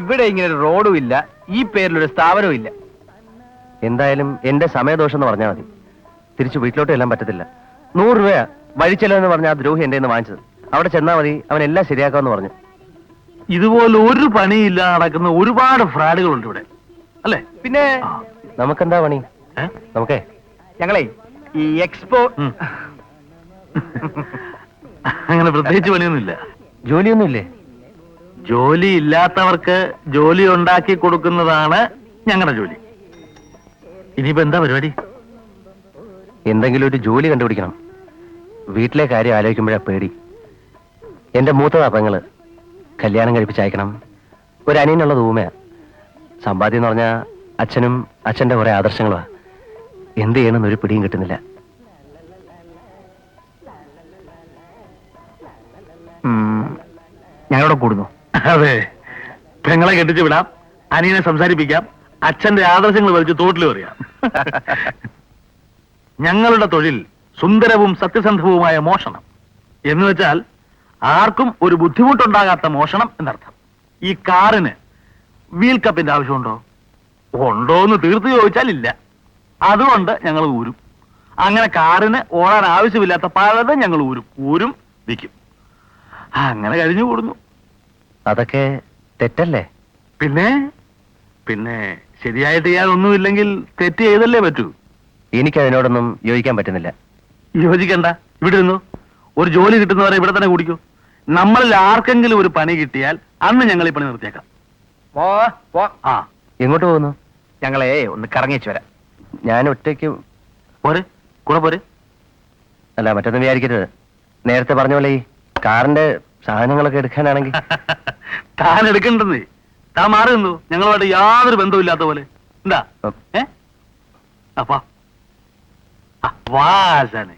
ഇവിടെ ഇങ്ങനെ ഒരു റോഡും ഇല്ല, ഈ പേരിലൊരു സ്ഥാപനവും ഇല്ല. എന്തായാലും എന്റെ സമയദോഷം എന്ന് പറഞ്ഞാൽ മതി. തിരിച്ചു വീട്ടിലോട്ട് എല്ലാം പറ്റത്തില്ല. 100 രൂപ വഴിച്ചെലവെന്ന് പറഞ്ഞ ആ ദ്രോഹി എന്റെ നിന്ന് വാങ്ങിച്ചത്. അവിടെ ചെന്നാ മതി, അവൻ എല്ലാം ശരിയാക്കാമെന്ന് പറഞ്ഞു. ഇതുപോലെ ഒരു പണിയില്ല നടക്കുന്ന ഒരുപാട് ഫ്രാഡുകളുണ്ട് ഇവിടെ, അല്ലേ? പിന്നെ നമുക്കെന്താ പണി? നമുക്കേ ഞങ്ങളെ ഈ എക്സ്പോ അങ്ങനെ പ്രത്യേകിച്ച് പണിയൊന്നുമില്ല. ജോലിയൊന്നുമില്ലേ? ജോലി ഇല്ലാത്തവർക്ക് ജോലി ഉണ്ടാക്കി കൊടുക്കുന്നതാണ് ഞങ്ങളുടെ ജോലി. ഇനിയിപ്പോ എന്താ പരിപാടി? എന്തെങ്കിലും ഒരു ജോലി കണ്ടുപിടിക്കണം. വീട്ടിലെ കാര്യം ആലോചിക്കുമ്പോഴാ പേടി. എന്റെ മൂത്തതാ പെങ്ങള്, കല്യാണം കഴിപ്പിച്ചയക്കണം. ഒരു അനിയനുള്ളത് ഊമയാ. സമ്പാദ്യം എന്ന് പറഞ്ഞാൽ അച്ഛനും അച്ഛന്റെ കുറെ ആദർശങ്ങളുമാ. എന്ത് ചെയ്യണമെന്ന് ഒരു പിടിയും കിട്ടുന്നില്ല. ഞങ്ങളോട് കൂടുന്നു. അതെ, പെങ്ങളെ കെട്ടിച്ചു വിടാം, അനിയനെ സംസാരിപ്പിക്കാം, അച്ഛന്റെ ആദർശങ്ങൾ വലിച്ച് തോട്ടിൽ പറയാം. ഞങ്ങളുടെ തൊഴിൽ സുന്ദരവും സത്യസന്ധവുമായ മോഷണം എന്ന് വെച്ചാൽ ആർക്കും ഒരു ബുദ്ധിമുട്ടുണ്ടാകാത്ത മോഷണം എന്നർത്ഥം. ഈ കാറിന് വീൽ കപ്പിന്റെ ആവശ്യമുണ്ടോ? ഉണ്ടോന്ന് തീർത്ത് ചോദിച്ചാൽ ഇല്ല. അതുകൊണ്ട് ഞങ്ങൾ ഊരും. അങ്ങനെ കാറിന് ഓടാൻ ആവശ്യമില്ലാത്ത പലതും ഞങ്ങൾ ഊരും വിൽക്കും. അങ്ങനെ കഴിഞ്ഞു കൂടുന്നു. അതൊക്കെ തെറ്റല്ലേ? പിന്നെ പിന്നെ ശരിയായിട്ട് ചെയ്യാനൊന്നുമില്ലെങ്കിൽ തെറ്റ് ചെയ്തല്ലേ പറ്റൂ. എനിക്കതിനോടൊന്നും യോജിക്കാൻ പറ്റുന്നില്ല. യോജിക്കണ്ട, ഇവിടെ ഇരുന്നു. ഒരു ജോലി കിട്ടുന്നവരെ ഇവിടെ തന്നെ കുടിക്കൂ. നമ്മളിൽ ആർക്കെങ്കിലും ഒരു പണി കിട്ടിയാൽ അന്ന് ഞങ്ങൾ ഈ പണി നിർത്തിയേക്കാം. ആ, എങ്ങോട്ട് പോകുന്നു? ഞങ്ങളെ ഒന്ന് കറങ്ങിച്ചു വരാം. ഞാൻ ഒറ്റയ്ക്ക് പോരെ, കൂടെ പോരെ. അല്ല, മറ്റൊന്നും വിചാരിക്കരുത്. നേരത്തെ പറഞ്ഞ പോലെ ഈ കാറിന്റെ സാധനങ്ങളൊക്കെ എടുക്കാനാണെങ്കിൽ താൻ എടുക്കണ്ടെന്നേ. താൻ മാറി നിന്നു, ഞങ്ങളുമായിട്ട് യാതൊരു ബന്ധവുമില്ലാത്ത പോലെ. എന്താ അപ്പാ വാസനെ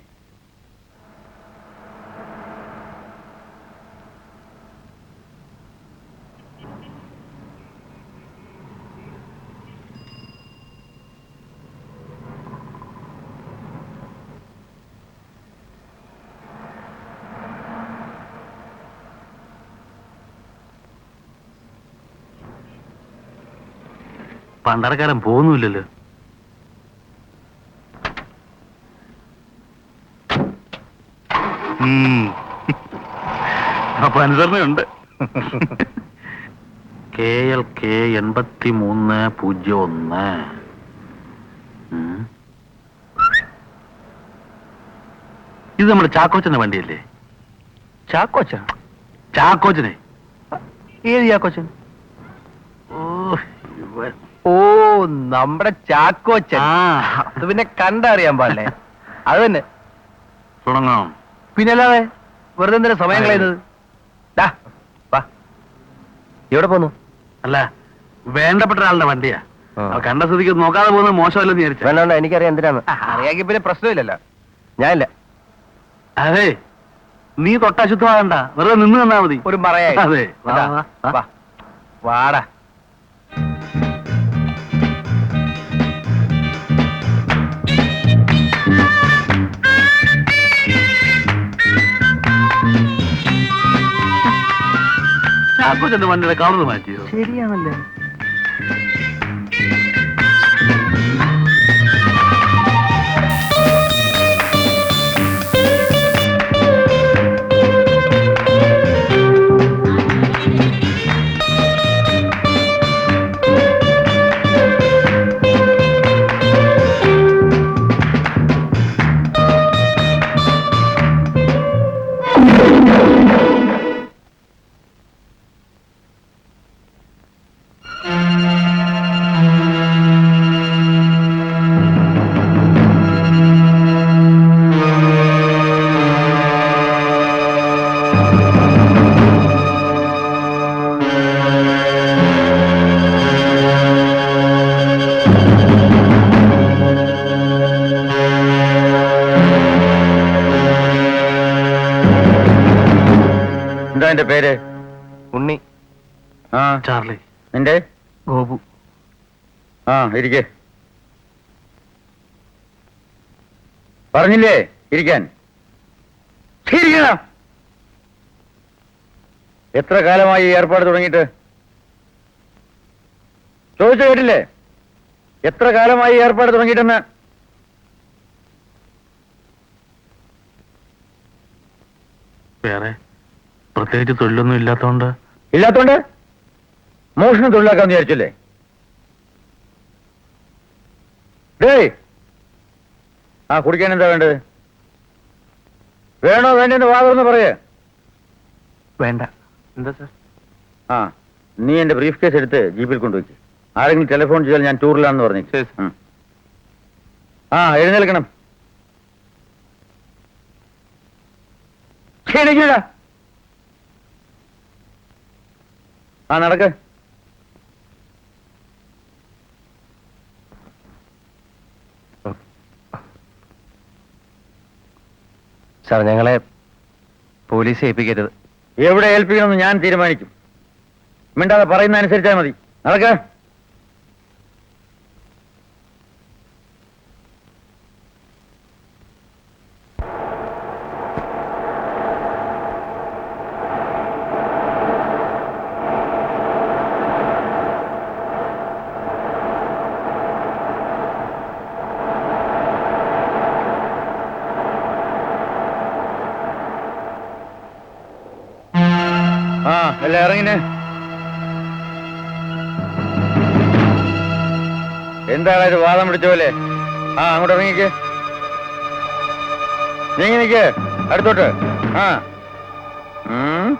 പണ്ടറക്കാരൻ പോകുന്നില്ലല്ലോ. അപ്പൊ അനുസരണയുണ്ട്. KLK 8301. ഇത് നമ്മുടെ ചാക്കോച്ചന്റെ വണ്ടിയല്ലേ? ചാക്കോച്ചൻ? ചാക്കോച്ചനെ? ഏത് ചാക്കോച്ചൻ? ഓ, നമ്മുടെ ചാക്കോച്ചൻ. അത് പിന്നെ കണ്ടറിയാൻ പാടില്ലേ? അത് തന്നെ തുടങ്ങാം. പിന്നല്ലാതെ വെറുതെ എന്തിനാ സമയം കളയുന്നത്? എവിടെ പോന്നു? അല്ല, വേണ്ടപ്പെട്ട ഒരാളുടെ വണ്ടിയാ. കണ്ട സ്ഥിതിക്ക് നോക്കാതെ പോകുന്നത് മോശമല്ലെന്ന് വിചാരിച്ചു. വേണ്ട, എനിക്കറിയാം എന്തിനാന്ന്. അറിയാമെങ്കിൽ പിന്നെ പ്രശ്നമില്ലല്ലോ. ഞാനില്ല. അതെ, നീ തൊട്ടശുദ്ധമാകണ്ട, വെറുതെ നിന്ന് തന്നാ മതി. ഒരു പറയാ. അതെ, വാടാ. ചാക്കോച്ചന്റെ വണ്ടിയുടെ കവർ മാറ്റിയോ? ശരിയാണല്ലേ? എന്താ എന്റെ പേര്? ഉണ്ണി. ആ, ചാർലി. നിന്റെ? ഗോപു. ആ, ഇരിക്കേ. പറഞ്ഞില്ലേ ഇരിക്കാൻ? എത്ര കാലമായി ഈ ഏർപ്പാട് തുടങ്ങിയിട്ട്? ചോദിച്ചു കേട്ടില്ലേ? എത്ര കാലമായി ഈ ഏർപ്പാട് തുടങ്ങിയിട്ടെന്ന്? വേറെ പ്രത്യേകിച്ച് തൊഴിലൊന്നും ഇല്ലാത്തോണ്ട്. ഇല്ലാത്തോണ്ട് മോഷണം തൊഴിലാക്കാന്ന് വിചാരിച്ചല്ലേ? ഡേയ്, ആ കുടിക്കാൻ എന്താ വേണ്ടത്? വേണോ വേണ്ടെന്ന് വാദമെന്ന് പറയേ. വേണ്ട. എന്താ സാർ? ആ, നീ എന്റെ ബ്രീഫ് കേസ് എടുത്ത് ജീപ്പിൽ കൊണ്ടുവയ്ക്ക്. ആരെങ്കിലും ടെലിഫോൺ ചെയ്താൽ ഞാൻ ടൂറിലാണെന്ന് പറഞ്ഞു. ശരി, സർ. ആ, എഴുന്നേൽക്കണം. ക്ഷീണിക്കണ്ട. ആ, നടക്ക്. സാർ, ഞങ്ങളെ പോലീസ് ഏൽപ്പിക്കരുത്. എവിടെ ഏൽപ്പിക്കണമെന്ന് ഞാൻ തീരുമാനിക്കും. മിണ്ടാതെ പറയുന്ന അനുസരിച്ചാൽ മതി. നടക്ക്. ആ, എല്ലാം ഇറങ്ങിനെ. എന്താണ് ഇത് വാദം പിടിച്ച പോലെ? ആ, അങ്ങോട്ട് ഇറങ്ങിക്ക്. നീങ്ങി നിക്ക്. അടുത്തോട്ട്. ആ. ഉം.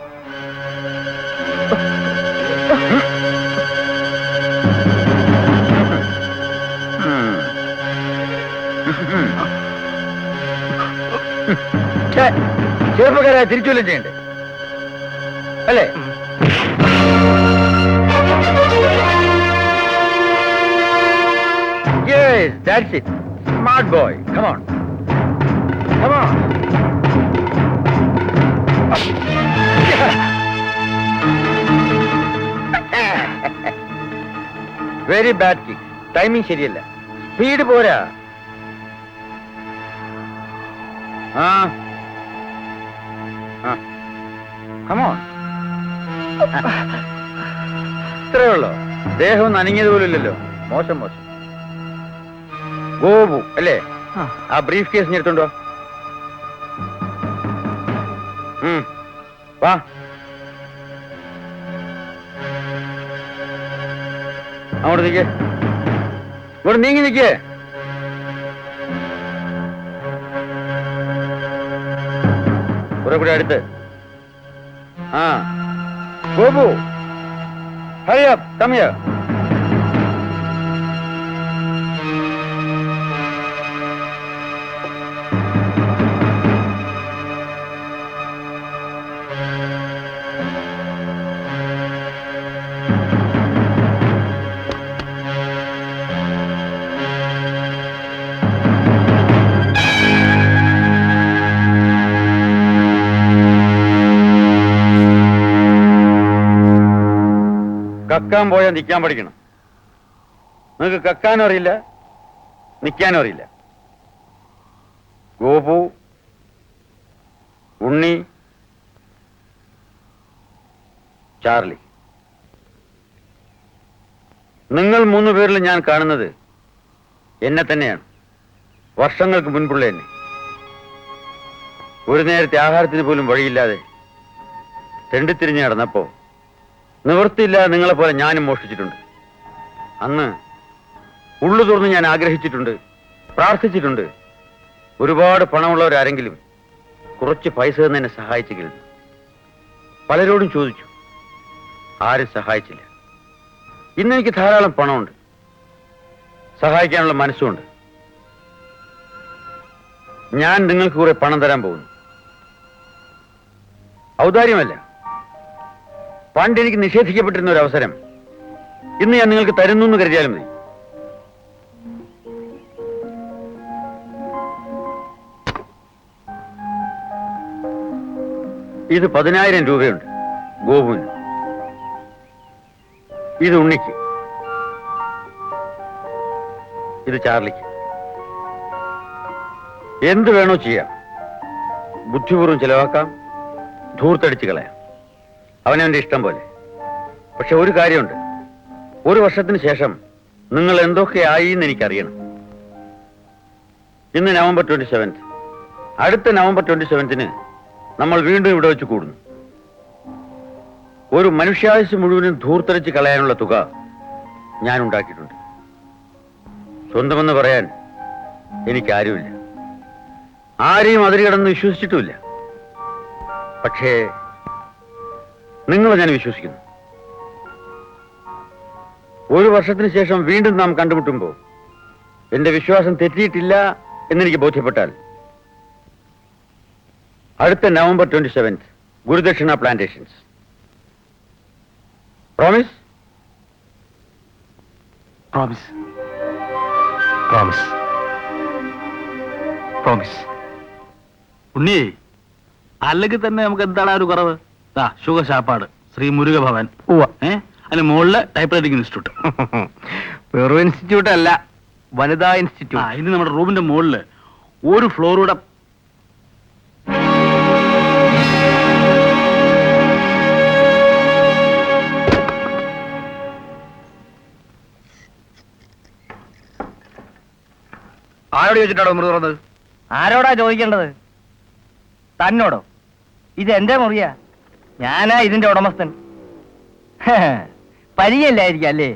ചെറുപ്പക്കാരെ തിരിച്ചുവല്ലം ചെയ്യണ്ടേ അല്ലേ? Yes, that's it. Smart boy. Come on. Come on. Very bad kick. Timing ശരിയല്ല. സ്പീഡ് പോരാ. ആ. ആ. Come on. ഇത്രേ ഉള്ളോ? ദേഹം ഒന്ന് അനങ്ങിയത് പോലും ഇല്ലല്ലോ. മോശം മോശം. ഗോപു അല്ലേ? ആ ബ്രീഫ് കേസ് എടുത്തോണ്ടോ. വാ. അങ്ങോട്ട് നിൽക്കേ. ഇങ്ങോട്ട് നീങ്ങി നിൽക്കേ. കുറെ കൂടെ അടുത്ത്. ആ, Gopu, hurry up, come here. കക്കാൻ പോയാൽ നിൽക്കാൻ പഠിക്കണം. നിങ്ങൾക്ക് കക്കാനും അറിയില്ല, നിൽക്കാനും അറിയില്ല. ഗോപു, ഉണ്ണി, ചാർലി, നിങ്ങൾ 3 പേരിൽ ഞാൻ കാണുന്നത് എന്നെ തന്നെയാണ്. വർഷങ്ങൾക്ക് മുൻപുള്ള എന്നെ. ഒരു നേരത്തെ ആഹാരത്തിന് പോലും വഴിയില്ലാതെ തെണ്ടിത്തിരിഞ്ഞ് നടന്നപ്പോ നിവൃത്തിയില്ലാതെ നിങ്ങളെപ്പോലെ ഞാനും മോഷ്ടിച്ചിട്ടുണ്ട്. അന്ന് ഉള്ളു തുറന്ന് ഞാൻ ആഗ്രഹിച്ചിട്ടുണ്ട്, പ്രാർത്ഥിച്ചിട്ടുണ്ട്. ഒരുപാട് പണമുള്ളവരാരെങ്കിലും കുറച്ച് പൈസ തന്ന് എന്നെ സഹായിച്ചെങ്കിലും. പലരോടും ചോദിച്ചു, ആരും സഹായിച്ചില്ല. ഇന്ന് എനിക്ക് ധാരാളം പണമുണ്ട്, സഹായിക്കാനുള്ള മനസ്സുമുണ്ട്. ഞാൻ നിങ്ങൾക്ക് കുറെ പണം തരാൻ പോകുന്നു. ഔദാര്യമല്ല, പണ്ട് എനിക്ക് നിഷേധിക്കപ്പെട്ടിരുന്ന ഒരു അവസരം ഇന്ന് ഞാൻ നിങ്ങൾക്ക് തരുന്നു എന്ന് കരുതിയാലും മതി. ഇത് 10,000 രൂപയുണ്ട് ഗോപുവിന്. ഇത് ഉണ്ണിക്ക്. ഇത് ചാർലിക്ക്. എന്ത് വേണോ ചെയ്യാം. ബുദ്ധിപൂർവ്വം ചെലവാക്കാം, ധൂർത്തടിച്ച് കളയാം. അവനവന്റെ ഇഷ്ടം പോലെ. പക്ഷെ ഒരു കാര്യമുണ്ട്, ഒരു വർഷത്തിന് ശേഷം നിങ്ങൾ എന്തൊക്കെ ആയി എന്ന് എനിക്കറിയണം. ഇന്ന് നവംബർ 27. അടുത്ത നവംബർ 27 നമ്മൾ വീണ്ടും ഇവിടെ വെച്ച് കൂടുന്നു. ഒരു മനുഷ്യായുസ് മുഴുവനും ധൂർത്തരച്ച് കളയാനുള്ള തുക ഞാൻ ഉണ്ടാക്കിയിട്ടുണ്ട്. സ്വന്തമെന്ന് പറയാൻ എനിക്കാരുമില്ല, ആരെയും അതിരുകടന്ന് വിശ്വസിച്ചിട്ടുമില്ല. പക്ഷേ നിങ്ങളെ ഞാൻ വിശ്വസിക്കുന്നു. ഒരു വർഷത്തിന് ശേഷം വീണ്ടും നാം കണ്ടുമുട്ടുമ്പോൾ എന്റെ വിശ്വാസം തെറ്റിയിട്ടില്ല എന്നെനിക്ക് ബോധ്യപ്പെട്ടാൽ അടുത്ത November 27 Gurudakshina plantations. Promise? Promise. Promise. Promise. ഉണ്ണിയേ, അല്ലെങ്കിൽ തന്നെ നമുക്ക് എന്താണ് ഒരു കുറവ്? ശുഖ ശാപ്പാട്, ശ്രീ മുരുക ഭവൻ, അതിന് മുകളില് ടൈപ്പ് റൈറ്റിംഗ് ഇൻസ്റ്റിറ്റ്യൂട്ട്. വെറും ഇൻസ്റ്റിറ്റ്യൂട്ട് അല്ല, വനിതാ ഇൻസ്റ്റിറ്റ്യൂട്ട്. ഇനി നമ്മുടെ റൂമിന്റെ മുകളില് ഒരു ഫ്ലോറൂടെ. ആരോട് ചോദിച്ചിട്ടാണോ മുറി തുറന്നത്? ആരോടാ ചോദിക്കേണ്ടത്? തന്നോടോ? ഇത് എന്റെ മുറിയാ, ഞാനാ ഇതിന്റെ ഉടമസ്ഥൻ. പരിചയമില്ലായിരിക്കും അല്ലേ?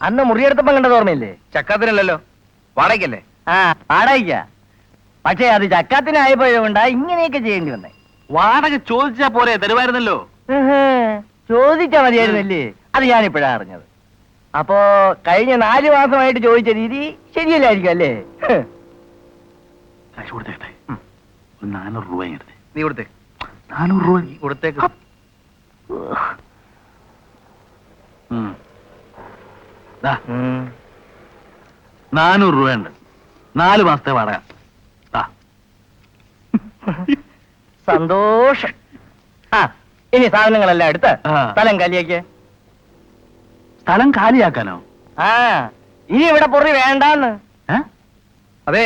അന്ന് മുറിയെടുത്തപ്പം കണ്ടത് ഓർമ്മയില്ലേ? ചക്കാത്തിനല്ലല്ലോ, വാടകയ്ക്കല്ലേ? ആ, വാടകയ്ക്ക. പക്ഷേ അത് ചക്കാത്തിനായപ്പോഴാ ഇങ്ങനെയൊക്കെ ചെയ്യേണ്ടി വന്നേ. വാടക ചോദിച്ചാ പോരെ, തരുമായിരുന്നല്ലോ. ചോദിച്ചാ മതിയായിരുന്നല്ലേ? അത് ഞാനിപ്പോഴാ അറിഞ്ഞത്. അപ്പോ കഴിഞ്ഞ 4 മാസമായിട്ട് ചോദിച്ച രീതി ശരിയല്ലായിരിക്കും അല്ലേ? കാശ് കൊടുത്തേട്ടെ, ഒരു 400 രൂപ എടുത്തേ. നീ കൊടുത്തേ. 400 രൂപ കൊടുത്തേക്ക്. 400 രൂപയുണ്ട്, 4 മാസത്തെ വാടക. സന്തോഷം. ആ, ഇനി സാധനങ്ങളെല്ലാം എടുത്ത് സ്ഥലം കാലിയാക്ക്. സ്ഥലം കാലിയാക്കാനോ? ആ, ഇനി ഇവിടെ പൊറി വേണ്ടാന്ന്. അതെ,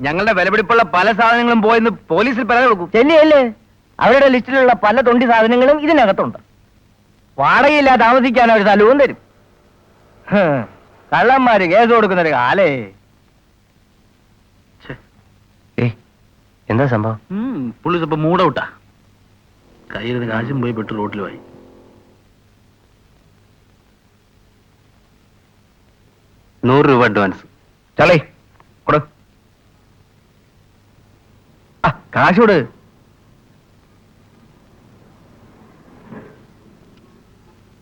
ഞങ്ങളുടെ വിലപിടിപ്പുള്ള പല സാധനങ്ങളും പോയെന്ന് പോലീസിൽ പരാതി കൊടുക്കും. ചെല്ലിയല്ലേ, അവരുടെ ലിസ്റ്റിലുള്ള പല തൊണ്ടി സാധനങ്ങളും ഇതിനകത്തുണ്ട്. വാടകയില്ലാതെ താമസിക്കാൻ ഒരു സ്ഥലവും തരും. കള്ളന്മാര് കേസ് കൊടുക്കുന്നൊരു കാലേ. എന്താ സംഭവം? പുള്ളി സ്വപ്പം മൂടൗട്ടാ. കയ്യിലിരുന്ന് കാശും പോയി പെട്ട് റോട്ടിലുമായി. ₹100 അഡ്വാൻസ്. ചളേ കൊടു. കാശ് കൊടു.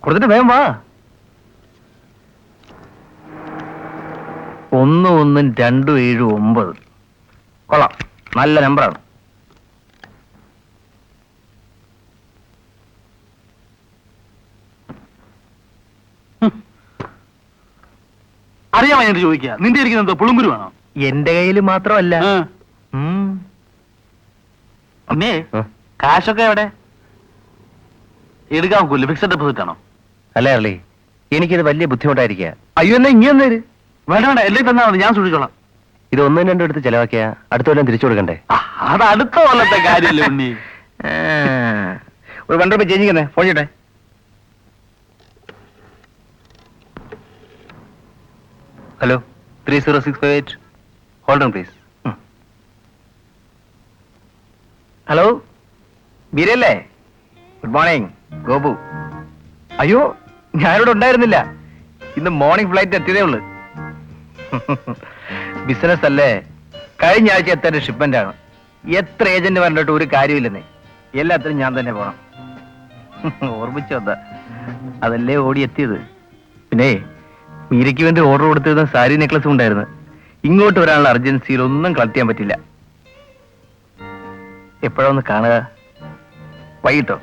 കൊടുത്തിട്ട് വേഗം വാ. 1127 കൊള്ളാം, നല്ല നമ്പറാണ്. അറിയാമോ ഞാൻ ചോദിക്കുക, നിന്റെ ഇരിക്കുന്നത് എന്തോ പുളുങ്കുരുവാണോ? എന്റെ കയ്യിൽ മാത്രമല്ല. അമ്മേ, കാശൊക്കെ എവിടെ? എടുക്കാൻ നോക്കൂല്ലേ? ഫിക്സഡ് ഡെപ്പോസിറ്റ് ആണോ? അല്ലേ അർലി, എനിക്കിത് വലിയ ബുദ്ധിമുട്ടായിരിക്കുക. അയ്യോ, എന്നാ ഇങ്ങനെ തന്നേര്. വേണ്ട വേണ്ട, എല്ലാം തന്നാ മതി, ഞാൻ സൂക്ഷിച്ചോളാം. ഇത് 1-2 എടുത്ത് ചെലവാക്കിയ അടുത്ത കൊല്ലം തിരിച്ചു കൊടുക്കണ്ടേ? അത് അടുത്ത കൊല്ലത്തെ കാര്യമല്ലേ ഉണ്ണി. ഒരു 1 രൂപ ചേഞ്ച് ചെയ്യുന്നേ, ഫോൺ ചെയ്യട്ടെ. Hello, 30658. Hold on please. Hello, ബീരല്ലേ? Good morning, Gopu. അയ്യോ, ഞാനിവിടെ ഉണ്ടായിരുന്നില്ല. ഇന്ന് മോർണിംഗ് ഫ്ലൈറ്റ് എത്തിയതേ ഉള്ളു. ബിസിനസ് അല്ലേ, കഴിഞ്ഞ ആഴ്ച എത്തേണ്ട ഷിപ്മെന്റ് ആണ്. എത്ര ഏജന്റ് പറഞ്ഞിട്ട് ഒരു കാര്യമില്ലെന്നേ. എല്ലാത്തിനും ഞാൻ തന്നെ പോണം. ഓർമ്മിച്ചു വന്ന അതല്ലേ ഓടി എത്തിയത്. പിന്നെ മീരയ്ക്ക് വേണ്ടി ഓർഡർ കൊടുത്തിരുന്ന സാരി നെക്ലസും ഉണ്ടായിരുന്നു. ഇങ്ങോട്ട് വരാനുള്ള അർജൻസിയിൽ ഒന്നും കളക്ട് ചെയ്യാൻ പറ്റില്ല. എപ്പോഴാ ഒന്ന് കാണുക? വൈകിട്ടോ?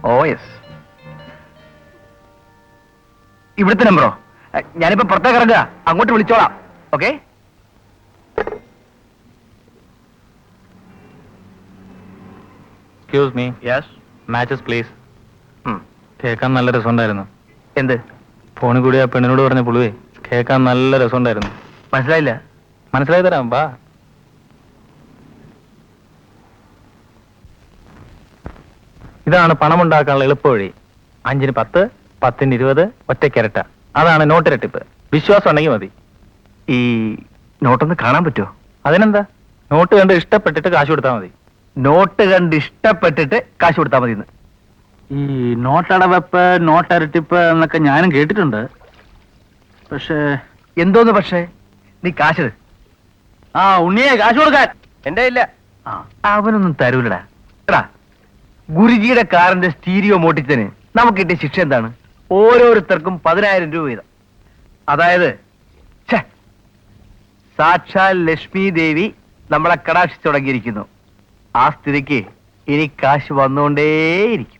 Oh yes. ഇവിടുത്തെ നമ്പറോ? ഞാനിപ്പോ പുറത്തേക്ക് ഇറങ്ങുക, അങ്ങോട്ട് വിളിച്ചോളാം. Okay. Excuse me. Yes. Matches please. കേൾക്കാൻ നല്ല രസമുണ്ടായിരുന്നു. എന്ത്? ഫോണിൽ കൂടി ആ പെണ്ണിനോട് പറഞ്ഞ പുളുവേ കേൾക്കാൻ നല്ല രസമുണ്ടായിരുന്നു. മനസ്സിലായില്ല. മനസ്സിലായി തരാം, ബാ. ഇതാണ് പണമുണ്ടാക്കാനുള്ള എളുപ്പവഴി. 5-ന് 10, 10-ന് 20, ഒറ്റയ്ക്കിരട്ട. അതാണ് നോട്ട് ഇരട്ടിപ്പ്. വിശ്വാസം ഉണ്ടെങ്കിൽ മതി. ഈ നോട്ടൊന്ന് കാണാൻ പറ്റുമോ? അതിനെന്താ, നോട്ട് കണ്ട് ഇഷ്ടപ്പെട്ടിട്ട് കാശ് കൊടുത്താൽ മതി. നോട്ട് കണ്ട് ഇഷ്ടപ്പെട്ടിട്ട് കാശ് കൊടുത്താൽ മതി. ഈ നോട്ടടവെപ്പ്, നോട്ടരട്ടിപ്പ് എന്നൊക്കെ ഞാനും കേട്ടിട്ടുണ്ട്. പക്ഷേ എന്തോന്ന് പക്ഷേ? നീ കാശ് ആ ഉണ്ണിയെ കാശ് കൊടുക്കാൻ എന്റെ ഇല്ല. ആ അവനൊന്നും തരൂലടാ. എടാ, ഗുരുജിയുടെ കാറിന്റെ സ്റ്റീരിയോ മോട്ടിച്ചതിന് നമുക്ക് കിട്ടിയ ശിക്ഷ എന്താണ്? ഓരോരുത്തർക്കും 10,000 രൂപ വീതം. അതായത് ഛെ, സാക്ഷാൽ ലക്ഷ്മി ദേവി നമ്മളെ കടാക്ഷിച്ചു തുടങ്ങിയിരിക്കുന്നു. ആ സ്ഥിതിക്ക് ഇനി കാശ് വന്നുകൊണ്ടേയിരിക്കും.